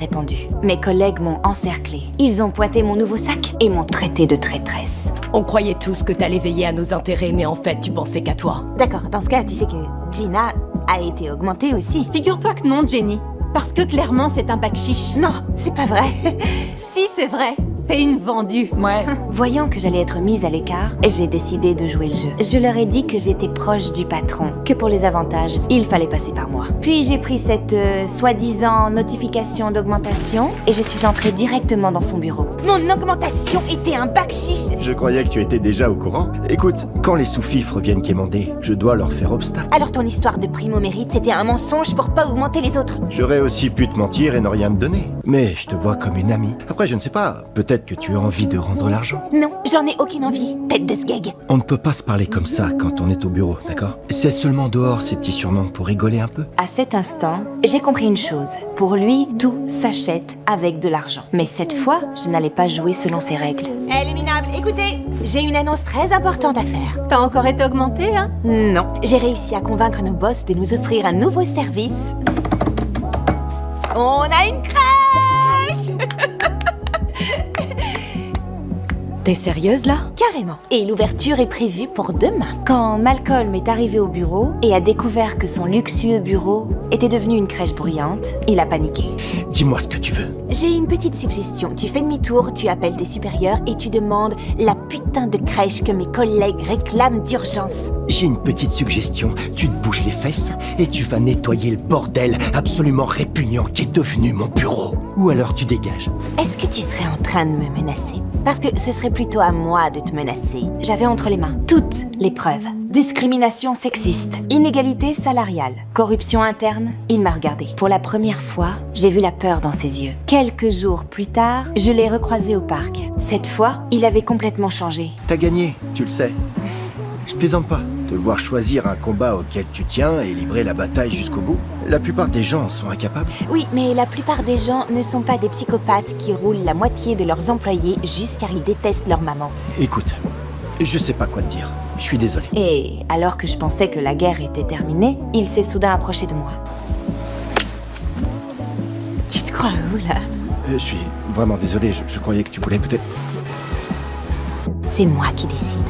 répondu. Mes collègues m'ont encerclé. Ils ont pointé mon nouveau sac et m'ont traité de traîtresse. On croyait tous que t'allais veiller à nos intérêts, mais en fait, tu pensais qu'à toi. D'accord, dans ce cas, tu sais que Gina a été augmentée aussi. Figure-toi que non, Jenny. Parce que clairement, c'est un bac chiche. Non, c'est pas vrai. Si, c'est vrai. T'es une vendue. Ouais. Voyant que j'allais être mise à l'écart, j'ai décidé de jouer le jeu. Je leur ai dit que j'étais proche du patron, que pour les avantages, il fallait passer par moi. Puis j'ai pris cette soi-disant notification d'augmentation et je suis entrée directement dans son bureau. Mon augmentation était un bac chiche. Je croyais que tu étais déjà au courant. Écoute, quand les sous-fifres viennent quémander, je dois leur faire obstacle. Alors ton histoire de prime au mérite, c'était un mensonge pour pas augmenter les autres. J'aurais aussi pu te mentir et ne rien te donner. Mais je te vois comme une amie. Après, je ne sais pas, peut-être que tu as envie de rendre l'argent. Non, j'en ai aucune envie, tête de sgeg. On ne peut pas se parler comme ça quand on est au bureau, d'accord? C'est seulement dehors ces petits surnoms pour rigoler un peu. À cet instant, j'ai compris une chose. Pour lui, tout s'achète avec de l'argent. Mais cette fois, je n'allais pas jouer selon ses règles. Eh les minables, écoutez, j'ai une annonce très importante à faire. T'as encore été augmentée, hein? Non, j'ai réussi à convaincre nos boss de nous offrir un nouveau service. On a une crèche! T'es sérieuse, là? Carrément. Et l'ouverture est prévue pour demain. Quand Malcolm est arrivé au bureau et a découvert que son luxueux bureau était devenu une crèche bruyante, il a paniqué. Dis-moi ce que tu veux. J'ai une petite suggestion. Tu fais demi-tour, tu appelles tes supérieurs et tu demandes la putain de crèche que mes collègues réclament d'urgence. J'ai une petite suggestion. Tu te bouges les fesses et tu vas nettoyer le bordel absolument répugnant qui est devenu mon bureau. Ou alors tu dégages. Est-ce que tu serais en train de me menacer? Parce que ce serait plutôt à moi de te menacer. J'avais entre les mains toutes les preuves. Discrimination sexiste, inégalité salariale, corruption interne. Il m'a regardé. Pour la première fois, j'ai vu la peur dans ses yeux. Quelques jours plus tard, je l'ai recroisé au parc. Cette fois, il avait complètement changé. T'as gagné, tu le sais. Je plaisante pas. Te voir choisir un combat auquel tu tiens et livrer la bataille jusqu'au bout, la plupart des gens en sont incapables. Oui, mais la plupart des gens ne sont pas des psychopathes qui roulent la moitié de leurs employés juste car ils détestent leur maman. Écoute, je sais pas quoi te dire. Je suis désolé. Et alors que je pensais que la guerre était terminée, il s'est soudain approché de moi. Tu te crois où, là? Je suis vraiment désolé, je croyais que tu voulais peut-être... C'est moi qui décide.